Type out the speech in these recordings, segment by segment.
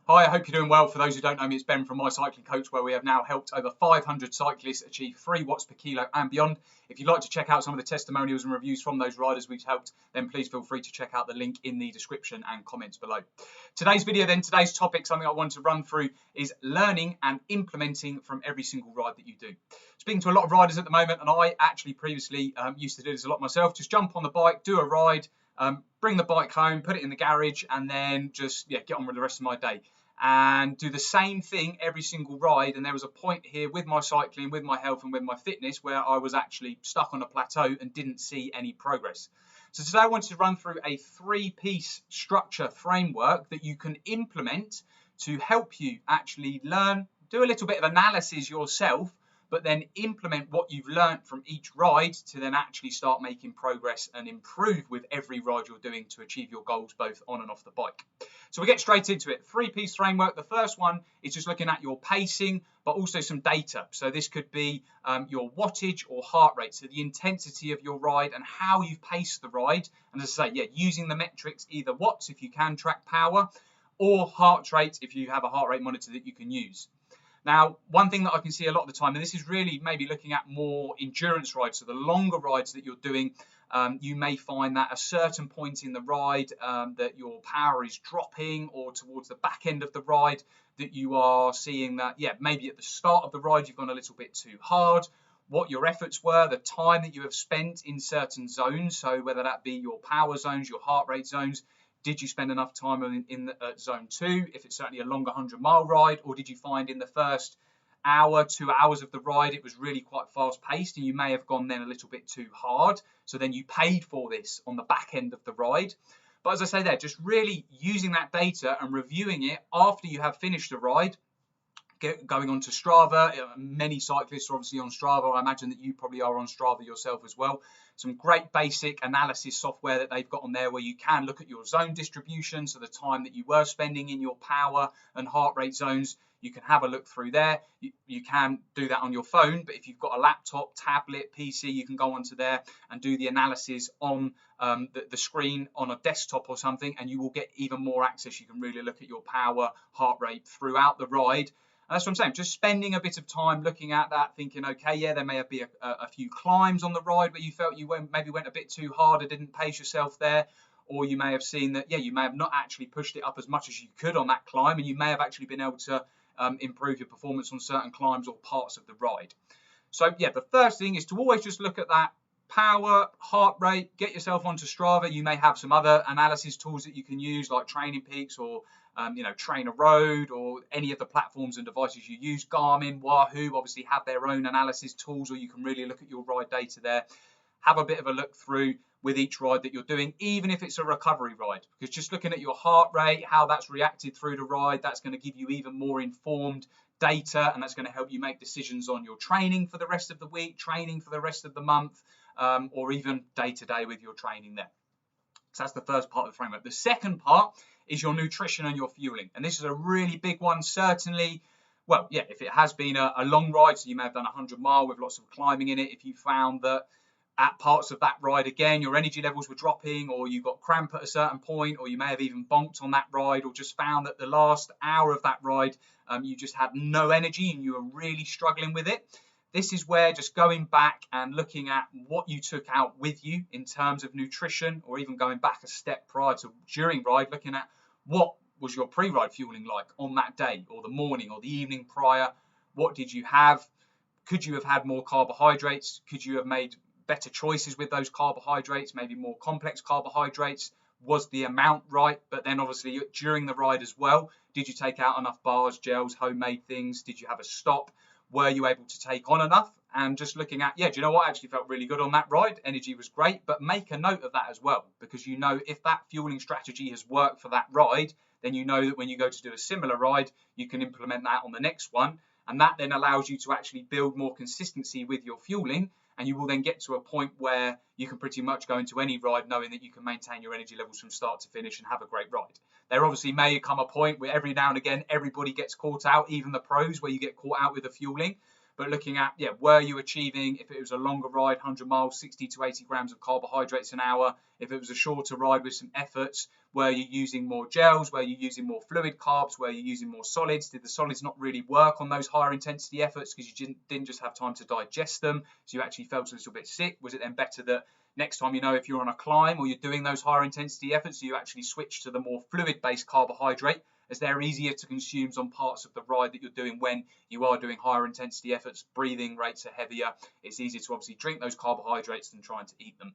Hi, I hope you're doing well. For those who don't know me, it's Ben from My Cycling Coach, where we have now helped over 500 cyclists achieve 3 watts per kilo and beyond. If you'd like to check out some of the testimonials and reviews from those riders we've helped, then please feel free to check out the link in the description and comments below. Today's topic, something I want to run through, is learning and implementing from every single ride that you do. Speaking to a lot of riders at the moment, and I actually previously used to do this a lot myself, just jump on the bike, do a ride, bring the bike home, put it in the garage, and then just get on with the rest of my day. And do the same thing every single ride. And there was a point here with my cycling, with my health and with my fitness where I was actually stuck on a plateau and didn't see any progress. So today I wanted to run through a 3-piece structure framework that you can implement to help you actually learn, do a little bit of analysis yourself, but then implement what you've learned from each ride to then actually start making progress and improve with every ride you're doing to achieve your goals both on and off the bike. So we get straight into it. 3-piece framework. The first one is just looking at your pacing, but also some data. So this could be your wattage or heart rate. So the intensity of your ride and how you've paced the ride. And as I say, using the metrics, either watts if you can track power, or heart rate if you have a heart rate monitor that you can use. Now, one thing that I can see a lot of the time, and this is really maybe looking at more endurance rides, so the longer rides that you're doing, you may find that a certain point in the ride that your power is dropping, or towards the back end of the ride that you are seeing that, maybe at the start of the ride you've gone a little bit too hard, what your efforts were, the time that you have spent in certain zones, so whether that be your power zones, your heart rate zones. Did you spend enough time in zone 2, if it's certainly a longer 100-mile ride, or did you find in the first hour, 2 hours of the ride, it was really quite fast paced and you may have gone then a little bit too hard. So then you paid for this on the back end of the ride. But as I say there, just really using that data and reviewing it after you have finished the ride, going on to Strava. Many cyclists are obviously on Strava. I imagine that you probably are on Strava yourself as well. Some great basic analysis software that they've got on there where you can look at your zone distribution, so the time that you were spending in your power and heart rate zones. You can have a look through there. You can do that on your phone, but if you've got a laptop, tablet, PC, you can go onto there and do the analysis on the screen on a desktop or something, and you will get even more access. You can really look at your power, heart rate throughout the ride. And that's what I'm saying, just spending a bit of time looking at that, thinking, okay, there may be a few climbs on the ride where you felt you maybe went a bit too hard or didn't pace yourself there. Or you may have seen that, you may have not actually pushed it up as much as you could on that climb, and you may have actually been able to improve your performance on certain climbs or parts of the ride. So, the first thing is to always just look at that power, heart rate, get yourself onto Strava. You may have some other analysis tools that you can use, like Training Peaks or Trainer Road, or any of the platforms and devices you use. Garmin, Wahoo obviously have their own analysis tools, or you can really look at your ride data there. Have a bit of a look through with each ride that you're doing, even if it's a recovery ride, because just looking at your heart rate, how that's reacted through the ride, that's going to give you even more informed data, and that's going to help you make decisions on your training for the rest of the week, training for the rest of the month, or even day to day with your training there. So that's the first part of the framework. The second part is your nutrition and your fueling. And this is a really big one, certainly. Well, if it has been a long ride, so you may have done a 100-mile with lots of climbing in it, if you found that at parts of that ride, again, your energy levels were dropping, or you got cramp at a certain point, or you may have even bonked on that ride, or just found that the last hour of that ride, you just had no energy and you were really struggling with it. This is where just going back and looking at what you took out with you in terms of nutrition, or even going back a step prior to during ride, looking at what was your pre-ride fueling like on that day, or the morning or the evening prior. What did you have? Could you have had more carbohydrates? Could you have made better choices with those carbohydrates, maybe more complex carbohydrates? Was the amount right? But then obviously during the ride as well, did you take out enough bars, gels, homemade things? Did you have a stop? Were you able to take on enough? And just looking at, do you know what? I actually felt really good on that ride. Energy was great, but make a note of that as well, because you know if that fueling strategy has worked for that ride, then you know that when you go to do a similar ride, you can implement that on the next one. And that then allows you to actually build more consistency with your fueling. And you will then get to a point where you can pretty much go into any ride knowing that you can maintain your energy levels from start to finish and have a great ride. There obviously may come a point where every now and again everybody gets caught out, even the pros, where you get caught out with the fueling. but looking at, were you achieving, if it was a longer ride, 100 miles, 60 to 80 grams of carbohydrates an hour? If it was a shorter ride with some efforts, were you using more gels? Were you using more fluid carbs? Were you using more solids? Did the solids not really work on those higher intensity efforts because you didn't just have time to digest them, so you actually felt a little bit sick? Was it then better that next time, if you're on a climb or you're doing those higher intensity efforts, you actually switch to the more fluid-based carbohydrate, as they're easier to consume on parts of the ride that you're doing when you are doing higher intensity efforts? Breathing rates are heavier. It's easier to obviously drink those carbohydrates than trying to eat them.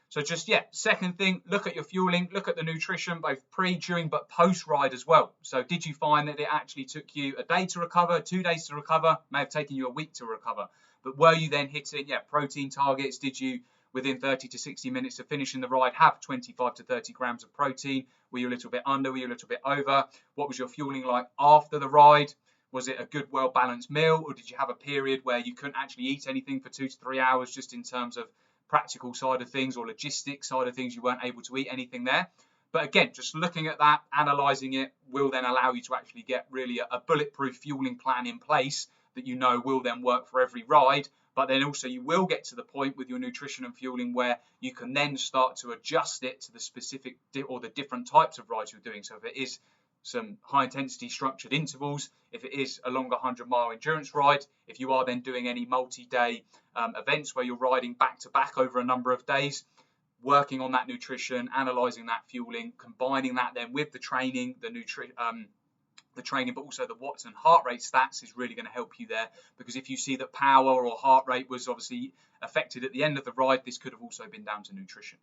So just, second thing, look at your fueling, look at the nutrition, both pre, during, but post-ride as well. So did you find that it actually took you a day to recover, 2 days to recover, may have taken you a week to recover? But were you then hitting, protein targets? Did you, within 30 to 60 minutes of finishing the ride, have 25 to 30 grams of protein? Were you a little bit under? Were you a little bit over? What was your fueling like after the ride? Was it a good, well-balanced meal, or did you have a period where you couldn't actually eat anything for 2 to 3 hours, just in terms of practical side of things or logistics side of things? You weren't able to eat anything there. But again, just looking at that, analysing it, will then allow you to actually get really a bulletproof fueling plan in place that will then work for every ride. But then also you will get to the point with your nutrition and fueling where you can then start to adjust it to the specific or the different types of rides you're doing. So if it is some high intensity structured intervals, if it is a longer 100-mile endurance ride, if you are then doing any multi-day events where you're riding back to back over a number of days, working on that nutrition, analysing that fueling, combining that then with the training, the training, but also the watts and heart rate stats is really going to help you there, because if you see that power or heart rate was obviously affected at the end of the ride, this could have also been down to nutrition.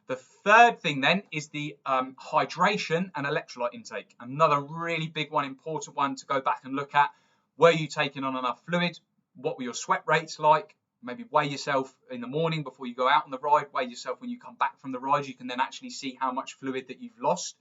The third thing then is the hydration and electrolyte intake. Another really big one, important one to go back and look at. Were you taking on enough fluid? What were your sweat rates like? Maybe weigh yourself in the morning before you go out on the ride. Weigh yourself when you come back from the ride. You can then actually see how much fluid that you've lost.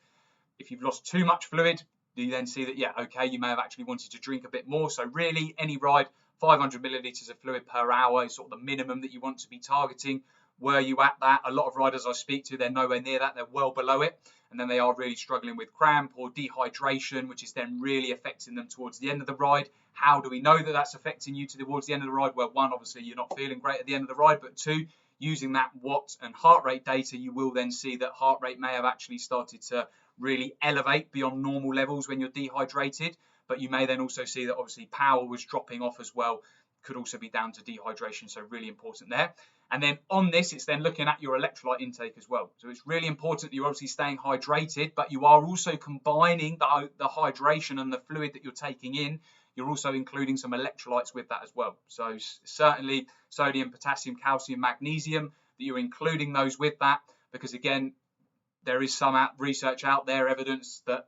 If you've lost too much fluid, you then see that, you may have actually wanted to drink a bit more. So really, any ride, 500 millilitres of fluid per hour is sort of the minimum that you want to be targeting. Were you at that? A lot of riders I speak to, they're nowhere near that. They're well below it. And then they are really struggling with cramp or dehydration, which is then really affecting them towards the end of the ride. How do we know that that's affecting you towards the end of the ride? Well, one, obviously you're not feeling great at the end of the ride, but two, using that watt and heart rate data, you will then see that heart rate may have actually started to really elevate beyond normal levels when you're dehydrated. But you may then also see that obviously power was dropping off as well. Could also be down to dehydration, so really important there. And then on this, it's then looking at your electrolyte intake as well. So it's really important that you're obviously staying hydrated, but you are also combining the hydration and the fluid that you're taking in. You're also including some electrolytes with that as well. So certainly sodium, potassium, calcium, magnesium, that you're including those with that, because again, there is some research out there, evidence that,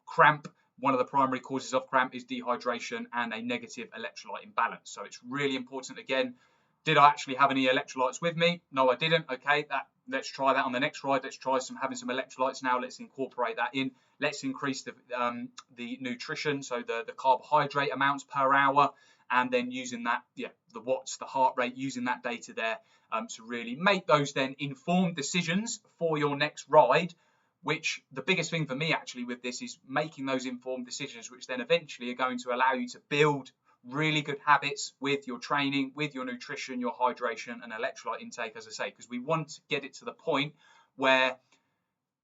cramp, one of the primary causes of cramp is dehydration and a negative electrolyte imbalance. So it's really important. Again, did I actually have any electrolytes with me? No, I didn't. Okay, let's try that on the next ride. Let's try having some electrolytes now. Let's incorporate that in. Let's increase the nutrition, so the carbohydrate amounts per hour, and then using that, the watts, the heart rate, using that data there to really make those then informed decisions for your next ride. Which the biggest thing for me actually with this is making those informed decisions, which then eventually are going to allow you to build really good habits with your training, with your nutrition, your hydration and electrolyte intake, as I say, because we want to get it to the point where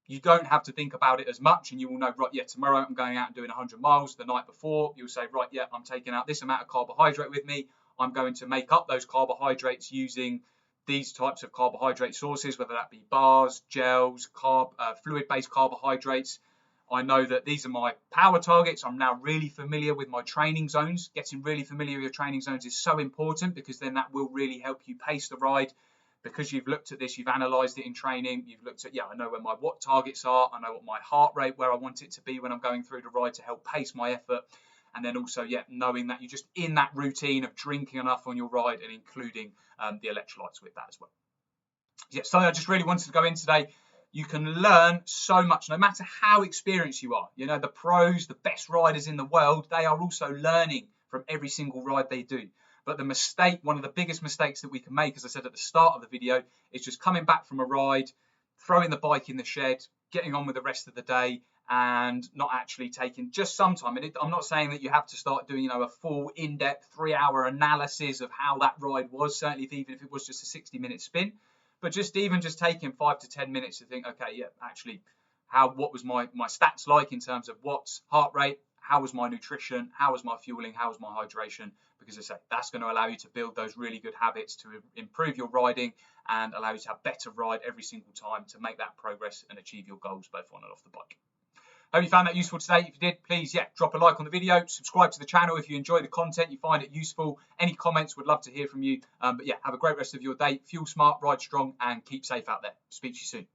you don't have to think about it as much, and you will know, right, tomorrow I'm going out and doing 100 miles. The night before, you'll say, right, I'm taking out this amount of carbohydrate with me. I'm going to make up those carbohydrates using these types of carbohydrate sources, whether that be bars, gels, fluid-based carbohydrates. I know that these are my power targets. I'm now really familiar with my training zones. Getting really familiar with your training zones is so important, because then that will really help you pace the ride. Because you've looked at this, you've analysed it in training, you've looked at, I know where my watt targets are, I know what my heart rate, where I want it to be when I'm going through the ride to help pace my effort. And then also, knowing that you're just in that routine of drinking enough on your ride and including the electrolytes with that as well. So I just really wanted to go in today. You can learn so much, no matter how experienced you are. The pros, the best riders in the world, they are also learning from every single ride they do. But one of the biggest mistakes that we can make, as I said at the start of the video, is just coming back from a ride, throwing the bike in the shed, getting on with the rest of the day, and not actually taking just some time. And I'm not saying that you have to start doing, a full in-depth 3-hour analysis of how that ride was, certainly even if it was just a 60-minute spin, but just taking 5 to 10 minutes to think, okay, yeah, actually, what was my stats like in terms of watts, heart rate, how was my nutrition, how was my fueling, how was my hydration, because as I say, that's going to allow you to build those really good habits to improve your riding and allow you to have better ride every single time to make that progress and achieve your goals both on and off the bike. Hope you found that useful today. If you did, please, drop a like on the video, subscribe to the channel if you enjoy the content, you find it useful. Any comments, would love to hear from you. But have a great rest of your day. Fuel smart, ride strong, and keep safe out there. Speak to you soon.